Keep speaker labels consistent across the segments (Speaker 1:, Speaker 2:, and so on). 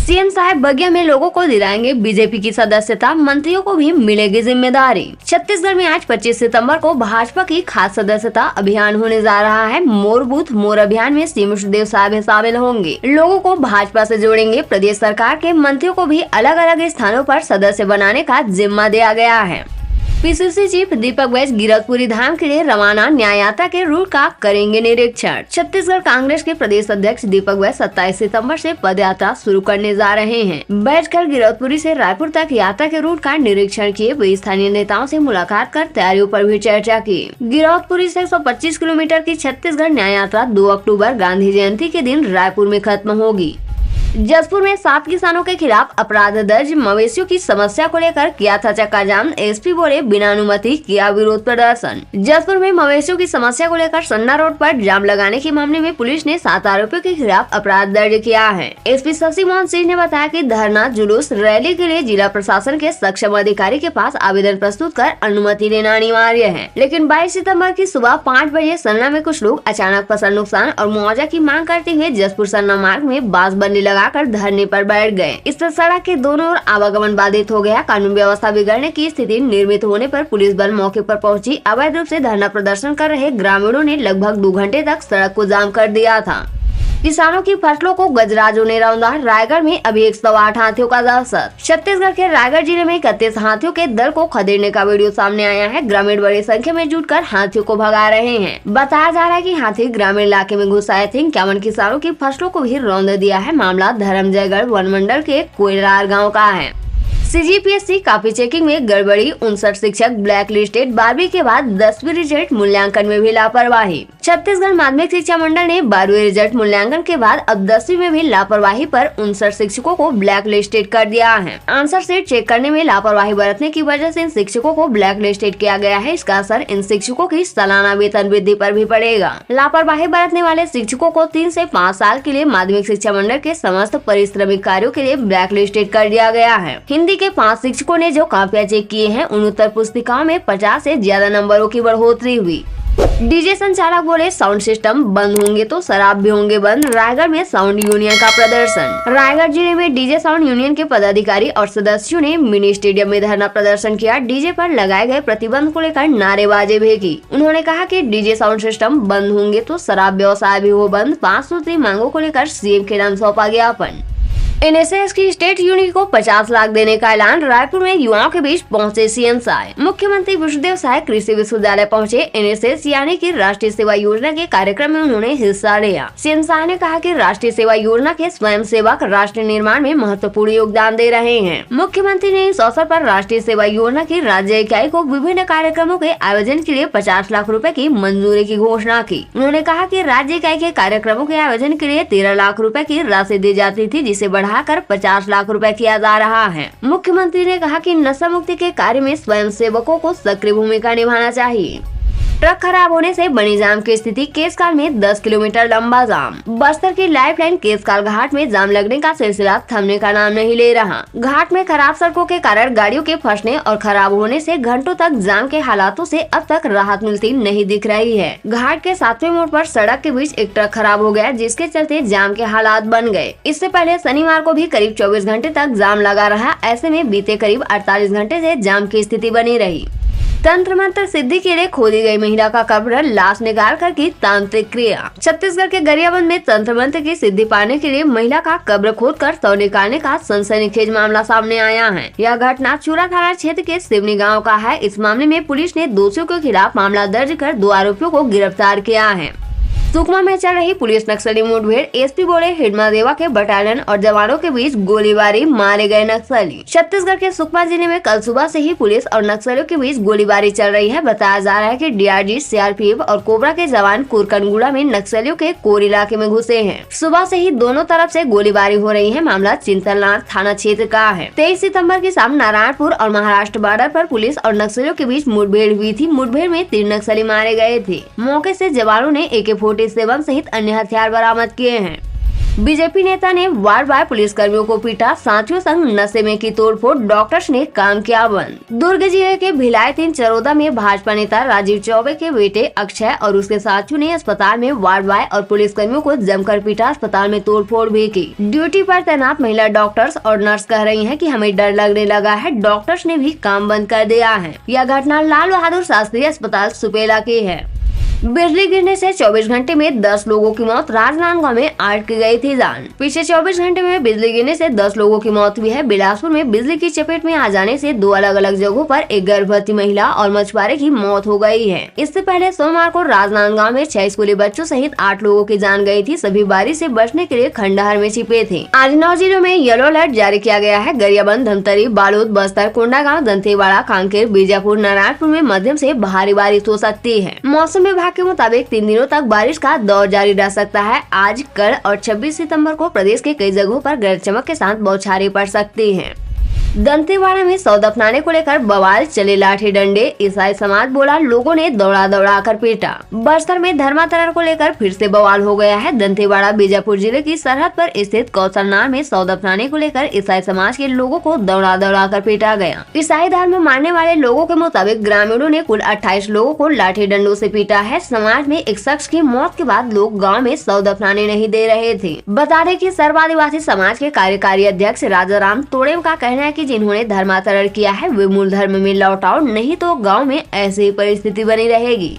Speaker 1: CM साहब बगिया में लोगों को दिलाएंगे बीजेपी की सदस्यता, मंत्रियों को भी मिलेगी जिम्मेदारी। छत्तीसगढ़ में आज 25 सितंबर को भाजपा की खास सदस्यता अभियान होने जा रहा है। मोर बूथ मोर अभियान में सीएम विष्णुदेव साहब शामिल होंगे। लोगों को भाजपा से जोड़ेंगे। प्रदेश सरकार के मंत्रियों को भी अलग अलग स्थानों पर सदस्य बनाने का जिम्मा दिया गया है। पीसीसी चीफ दीपक बैज गिरौदपुरी धाम के लिए रवाना। न्याय यात्रा के रूट का करेंगे निरीक्षण। छत्तीसगढ़ कांग्रेस के प्रदेश अध्यक्ष दीपक बैज 27 सितंबर से पद यात्रा शुरू करने जा रहे हैं। बैज कल गिरौदपुरी से रायपुर तक यात्रा के रूट का निरीक्षण किए। वे स्थानीय नेताओं से मुलाकात कर तैयारियों पर भी चर्चा की। गिरौदपुरी से 125 किलोमीटर की छत्तीसगढ़ न्याय यात्रा 2 अक्टूबर गांधी जयंती के दिन रायपुर में खत्म होगी। जसपुर में 7 किसानों के खिलाफ अपराध दर्ज। मवेशियों की समस्या को लेकर किया था चक्का जाम। एसपी बोले बिना अनुमति किया विरोध प्रदर्शन। जसपुर में मवेशियों की समस्या को लेकर सन्ना रोड पर जाम लगाने के मामले में पुलिस ने 7 आरोपियों के खिलाफ अपराध दर्ज किया है। एसपी शशि मोहन सिंह ने बताया कि धरना, जुलूस, रैली के लिए जिला प्रशासन के सक्षम अधिकारी के पास आवेदन प्रस्तुत कर अनुमति लेना अनिवार्य है। लेकिन 22 सितम्बर की सुबह 5 बजे सन्ना में कुछ लोग अचानक फसल नुकसान और मुआवजा की मांग करते हुए जसपुर सन्ना मार्ग में बांस बंदी लगाकर धरने पर बैठ गए। इससे सड़क के दोनों ओर आवागमन बाधित हो गया। कानून व्यवस्था बिगड़ने की स्थिति निर्मित होने पर पुलिस बल मौके पर पहुंची। अवैध रूप से धरना प्रदर्शन कर रहे ग्रामीणों ने लगभग 2 घंटे तक सड़क को जाम कर दिया था। किसानों की फसलों को गजराजों ने रौंदा। रायगढ़ में अभी 108 हाथियों का दहशत। छत्तीसगढ़ के रायगढ़ जिले में 31 हाथियों के दल को खदेड़ने का वीडियो सामने आया है। ग्रामीण बड़ी संख्या में जुटकर हाथियों को भगा रहे हैं। बताया जा रहा है कि हाथी ग्रामीण इलाके में घुस आए थे। 51 किसानों की फसलों को भी रौंद दिया है। मामला धर्मजयगढ़ वन मंडल के कोयलार गाँव का है। सीजीपीएससी कॉपी चेकिंग में गड़बड़ी। 59 शिक्षक ब्लैक लिस्टेड। 12वीं के बाद 10वीं रिजल्ट मूल्यांकन में भी लापरवाही। छत्तीसगढ़ माध्यमिक शिक्षा मंडल ने 12वीं रिजल्ट मूल्यांकन के बाद अब 10वीं में भी लापरवाही पर 59 शिक्षकों को ब्लैक लिस्टेड कर दिया है। आंसर शीट चेक करने में लापरवाही बरतने की वजह से इन शिक्षकों को ब्लैक लिस्टेड किया गया है। इसका असर इन शिक्षकों की सालाना वेतन वृद्धि पर भी पड़ेगा। लापरवाही बरतने वाले शिक्षकों को 3 से 5 साल के लिए माध्यमिक शिक्षा मंडल के समस्त परिश्रमिक कार्यों के लिए ब्लैक लिस्टेड कर दिया गया है। हिंदी के 5 शिक्षकों ने जो कॉपियां चेक किए हैं उन उत्तर पुस्तिकाओं में 50 से ज्यादा नंबरों की बढ़ोतरी हुई। डीजे संचालक बोले साउंड सिस्टम बंद होंगे तो शराब भी होंगे बंद। रायगढ़ में साउंड यूनियन का प्रदर्शन। रायगढ़ जिले में डीजे साउंड यूनियन के पदाधिकारी और सदस्यों ने मिनी स्टेडियम में धरना प्रदर्शन किया। डीजे पर लगाए गए प्रतिबंध को लेकर नारेबाजी भी की। उन्होंने कहा कि डीजे साउंड सिस्टम बंद होंगे तो शराब व्यवसाय भी हो बंद। 5 सूत्री मांगों को लेकर सीएम के नाम सौंपा ज्ञापन। एनएसएस की स्टेट यूनिट को 50 लाख देने का ऐलान। रायपुर में युवाओं के बीच पहुंचे सीएम साहब। मुख्यमंत्री विष्णुदेव साहब कृषि विश्वविद्यालय पहुंचे। एनएसएस यानी कि राष्ट्रीय सेवा योजना के कार्यक्रम में उन्होंने हिस्सा लिया। सीएम साहब ने कहा कि राष्ट्रीय सेवा योजना के स्वयं सेवक राष्ट्र निर्माण में महत्वपूर्ण योगदान दे रहे हैं। मुख्यमंत्री ने इस अवसर पर राष्ट्रीय सेवा योजना की राज्य इकाई को विभिन्न कार्यक्रमों के आयोजन के लिए 50 लाख रुपए की मंजूरी की घोषणा की। उन्होंने कहा कि राज्य इकाई के कार्यक्रमों के आयोजन के लिए 13 लाख रुपए की राशि दी जाती थी, जिसे बढ़ाकर 50 लाख रुपए किया जा रहा है। मुख्यमंत्री ने कहा कि नशा मुक्ति के कार्य में स्वयं सेवकों को सक्रिय भूमिका निभाना चाहिए। ट्रक खराब होने से बनी जाम की स्थिति। केसकाल में 10 किलोमीटर लंबा जाम। बस्तर की लाइफलाइन केसकाल घाट में जाम लगने का सिलसिला थमने का नाम नहीं ले रहा। घाट में खराब सड़कों के कारण गाड़ियों के फंसने और खराब होने से घंटों तक जाम के हालातों से अब तक राहत मिलती नहीं दिख रही है। घाट के 7वें मोड़ पर सड़क के बीच एक ट्रक खराब हो गया, जिसके चलते जाम के हालात बन गए। इससे पहले शनिवार को भी करीब 24 घंटे तक जाम लगा रहा। ऐसे में बीते करीब 48 घंटे से जाम की स्थिति बनी रही। तंत्र मंत्र सिद्धि के लिए खोदी गई महिला का कब्र, लाश निकाल कर की तांत्रिक क्रिया। छत्तीसगढ़ के गरियाबंद में तंत्र मंत्र की सिद्धि पाने के लिए महिला का कब्र खोदकर शव निकालने का सनसनीखेज मामला सामने आया है। यह घटना चूरा थाना क्षेत्र के सिवनी गांव का है। इस मामले में पुलिस ने दोषियों के खिलाफ मामला दर्ज कर 2 आरोपियों को गिरफ्तार किया है। सुकमा में चल रही पुलिस नक्सली मुठभेड़। एसपी बोले हिडमा देवा के बटालियन और जवानों के बीच गोलीबारी, मारे गए नक्सली। छत्तीसगढ़ के सुकमा जिले में कल सुबह से ही पुलिस और नक्सलियों के बीच गोलीबारी चल रही है। बताया जा रहा है कि डीआरजी, सीआरपीएफ और कोबरा के जवान कुरकनगुड़ा में नक्सलियों के कोर इलाके में घुसे हैं। सुबह से ही दोनों तरफ से गोलीबारी हो रही है। मामला चिंतलनाथ थाना क्षेत्र का है। 23 सितम्बर की शाम नारायणपुर और महाराष्ट्र बॉर्डर पर पुलिस और नक्सलियों के बीच मुठभेड़ हुई थी। मुठभेड़ में 3 नक्सली मारे गए थे। मौके से जवानों ने AK-47 सहित अन्य हथियार बरामद किए हैं। बीजेपी नेता ने वार्ड वार पुलिस कर्मियों को पीटा, साथियों संग नशे में की तोड़फोड़, डॉक्टर्स ने काम किया बंद। दुर्ग जिले के भिलाई 3 चरोदा में भाजपा नेता राजीव चौबे के बेटे अक्षय और उसके साथियों ने अस्पताल में वार्ड वार और पुलिस कर्मियों को जमकर पीटा, अस्पताल में तोड़फोड़ भी की। ड्यूटी पर तैनात महिला डॉक्टर्स और नर्स कह रही हैं कि हमें डर लगने लगा है, डॉक्टर्स ने भी काम बंद कर दिया है। यह घटना लाल बहादुर शास्त्री अस्पताल सुपेला की है। बिजली गिरने से 24 घंटे में 10 लोगों की मौत, राजनांदगांव में 8 की गई थी जान। पिछले 24 घंटे में बिजली गिरने से 10 लोगों की मौत हुई है। बिलासपुर में बिजली की चपेट में आ जाने से 2 अलग अलग जगहों पर एक गर्भवती महिला और मछुआरे की मौत हो गई है। इससे पहले सोमवार को राजनांदगांव में 6 स्कूली बच्चों सहित 8 लोगों की जान गई थी। सभी बारिश से बचने के लिए खंडहर में छिपे थे। आज 9 जिलों में येलो अलर्ट जारी किया गया है। गरियाबंद, धमतरी, बालोद, बस्तर, कोंडागांव, दंतेवाड़ा, कांकेर, बीजापुर, नारायणपुर में मध्यम से भारी बारिश हो सकती है। मौसम विभाग के मुताबिक 3 दिनों तक बारिश का दौर जारी रह सकता है। आज, कल और 26 सितंबर को प्रदेश के कई जगहों पर गरज चमक के साथ बौछारें पड़ सकती हैं। दंतेवाड़ा में सौ दफनाने को लेकर बवाल, चले लाठी डंडे, ईसाई समाज बोला, लोगों ने दौड़ा दौड़ा कर पीटा। बस्तर में धर्मांतरण को लेकर फिर से बवाल हो गया है। दंतेवाड़ा बीजापुर जिले की सरहद पर स्थित कौशलनार में सौ दफनाने को लेकर ईसाई समाज के लोगों को दौड़ा दौड़ा कर पीटा गया। ईसाई धर्म में मानने वाले लोगों के मुताबिक ग्रामीणों ने कुल 28 लोगों को लाठी डंडों से पीटा है। समाज में एक शख्स की मौत के बाद लोग गाँव में सौ दफनाने नहीं दे रहे थे। बता दें कि सर्व आदिवासी समाज के कार्यकारी अध्यक्ष राजाराम तोड़ेम का कहना है कि जिन्होंने धर्मांतरण किया है वे मूल धर्म में लौट आओ, नहीं तो गांव में ऐसी ही परिस्थिति बनी रहेगी।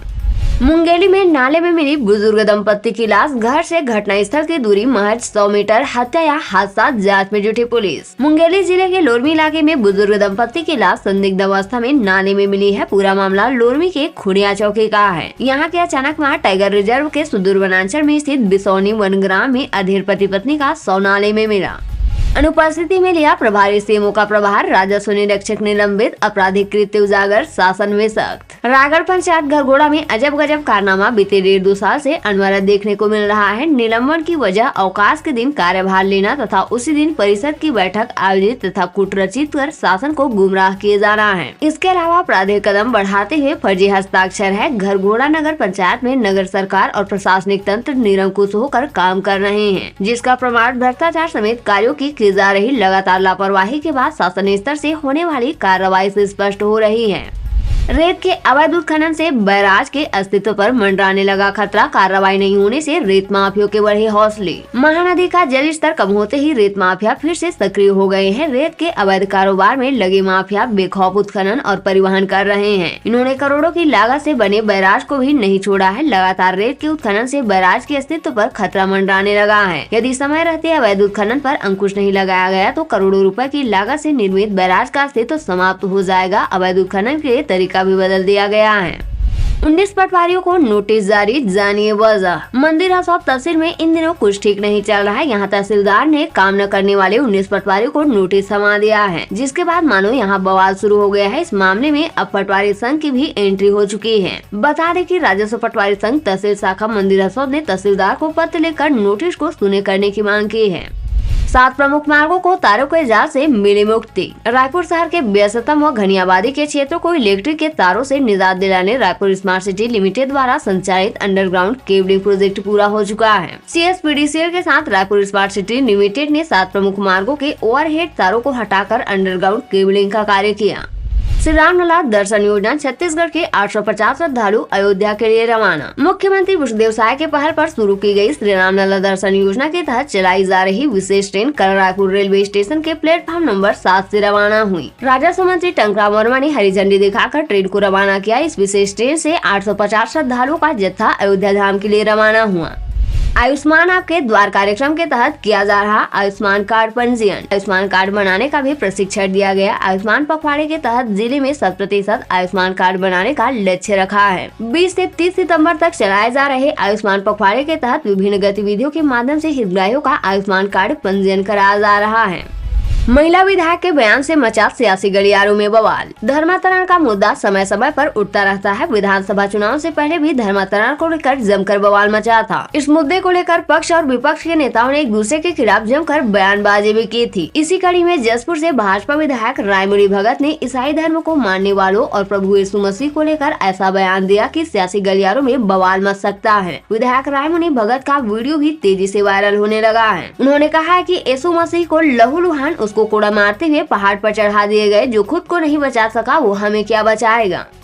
Speaker 1: मुंगेली में नाले में मिली बुजुर्ग दंपत्ति की लाश, घर से घटना स्थल की दूरी महज 100 मीटर, हत्या या हादसा, जांच में जुटी पुलिस। मुंगेली जिले के लोरमी इलाके में बुजुर्ग दंपत्ति की लाश संदिग्ध अवस्था में नाले में मिली है। पूरा मामला लोरमी के खुड़िया चौकी का है। यहाँ के अचानक वहाँ टाइगर रिजर्व के सुदूर वनांचल में स्थित बिसौनी वनग्राम में अधेड़ पति पत्नी का शव नाले में मिला। अनुपस्थिति में लिया प्रभारी सीएमओ का प्रभार, राजस्व निरीक्षक निलंबित, आपराधिक कृत्य उजागर, शासन में सख्त। रायगढ़ पंचायत घरघोड़ा में अजब गजब कारनामा बीते 1.5-2 साल से अनवरत देखने को मिल रहा है। निलंबन की वजह अवकाश के दिन कार्यभार लेना तथा उसी दिन परिषद की बैठक आयोजित तथा कूटरचित कर शासन को गुमराह किए जाना है। इसके अलावा आपराधिक कदम बढ़ाते हुए फर्जी हस्ताक्षर है। घरघोड़ा नगर पंचायत में नगर सरकार और प्रशासनिक तंत्र निरंकुश होकर काम कर रहे हैं, जिसका प्रमाण भ्रष्टाचार समेत कार्यों की जा रही लगातार लापरवाही के बाद शासन स्तर से होने वाली कार्रवाई से स्पष्ट हो रही है। रेत के अवैध उत्खनन से बैराज के अस्तित्व पर मंडराने लगा खतरा, कार्रवाई नहीं होने से रेत माफियों के बढ़े हौसले। महानदी का जल स्तर कम होते ही रेत माफिया फिर से सक्रिय हो गए हैं। रेत के अवैध कारोबार में लगे माफिया बेखौफ उत्खनन और परिवहन कर रहे हैं। इन्होंने करोड़ों की लागत से बने बैराज को भी नहीं छोड़ा है। लगातार रेत के उत्खनन से बैराज के अस्तित्व पर खतरा मंडराने लगा है। यदि समय रहते अवैध उत्खनन पर अंकुश नहीं लगाया गया तो करोड़ों रुपए की लागत से निर्मित बैराज का अस्तित्व समाप्त हो जाएगा। अवैध उत्खनन के तरीका भी बदल दिया गया है। 19 पटवारियों को नोटिस जारी, जानिए वजह। मंदिर हसौद तहसील में इन दिनों कुछ ठीक नहीं चल रहा है। यहाँ तहसीलदार ने काम न करने वाले 19 पटवारियों को नोटिस थमा दिया है, जिसके बाद मानो यहाँ बवाल शुरू हो गया है। इस मामले में अब पटवारी संघ की भी एंट्री हो चुकी है। बता दें कि राजस्व पटवारी संघ तहसील शाखा मंदिर हसौद ने तहसीलदार को पत्र लिखकर नोटिस को सुने करने की मांग की है। 7 प्रमुख मार्गों को तारों के जाल से मिली मुक्ति। रायपुर शहर के व्यस्ततम व घनी आबादी के क्षेत्रों को इलेक्ट्रिक के तारों से निजात दिलाने रायपुर स्मार्ट सिटी लिमिटेड द्वारा संचालित अंडरग्राउंड केबलिंग प्रोजेक्ट पूरा हो चुका है। CSPDCL के साथ रायपुर स्मार्ट सिटी लिमिटेड ने 7 प्रमुख मार्गों के ओवरहेड तारों को हटाकर अंडरग्राउंड केबलिंग का कार्य किया। श्री रामलला दर्शन योजना, छत्तीसगढ़ के 850 श्रद्धालु अयोध्या के लिए रवाना। मुख्यमंत्री विष्णुदेव साय के पहल पर शुरू की गई श्री रामलला दर्शन योजना के तहत चलाई जा रही विशेष ट्रेन कल रायपुर रेलवे स्टेशन के प्लेटफॉर्म नंबर 7 से रवाना हुई। राजस्व मंत्री टंकराम वर्मा ने हरी झंडी दिखाकर ट्रेन को रवाना किया। इस विशेष ट्रेन से 850 श्रद्धालुओं का जत्था अयोध्या धाम के लिए रवाना हुआ। आयुष्मान आपके द्वार कार्यक्रम के तहत किया जा रहा आयुष्मान कार्ड पंजीयन। आयुष्मान कार्ड बनाने का भी प्रशिक्षण दिया गया। आयुष्मान पखवाड़े के तहत जिले में 100% आयुष्मान कार्ड बनाने का लक्ष्य रखा है। 20 से 30 सितंबर तक चलाए जा रहे आयुष्मान पखवाड़े के तहत विभिन्न गतिविधियों के माध्यम से हितग्राहियों का आयुष्मान कार्ड पंजीयन कराया जा रहा है। महिला विधायक के बयान से मचा सियासी गलियारों में बवाल। धर्मांतरण का मुद्दा समय समय पर उठता रहता है। विधानसभा चुनाव से पहले भी धर्मांतरण को लेकर जमकर बवाल मचा था। इस मुद्दे को लेकर पक्ष और विपक्ष के नेताओं ने एक दूसरे के खिलाफ जमकर बयानबाजी भी की थी। इसी कड़ी में जसपुर से भाजपा विधायक रायमुनि भगत ने ईसाई धर्म को मानने वालों और प्रभु यीशु मसीह को लेकर ऐसा बयान दिया कि सियासी गलियारों में बवाल मच सकता है। विधायक रायमुनि भगत का वीडियो भी तेजी से वायरल होने लगा है। उन्होंने कहा है कि यीशु मसीह को लहूलुहान उसको कोड़ा मारते हुए पहाड़ पर चढ़ा दिए गए। जो खुद को नहीं बचा सका वो हमें क्या बचाएगा।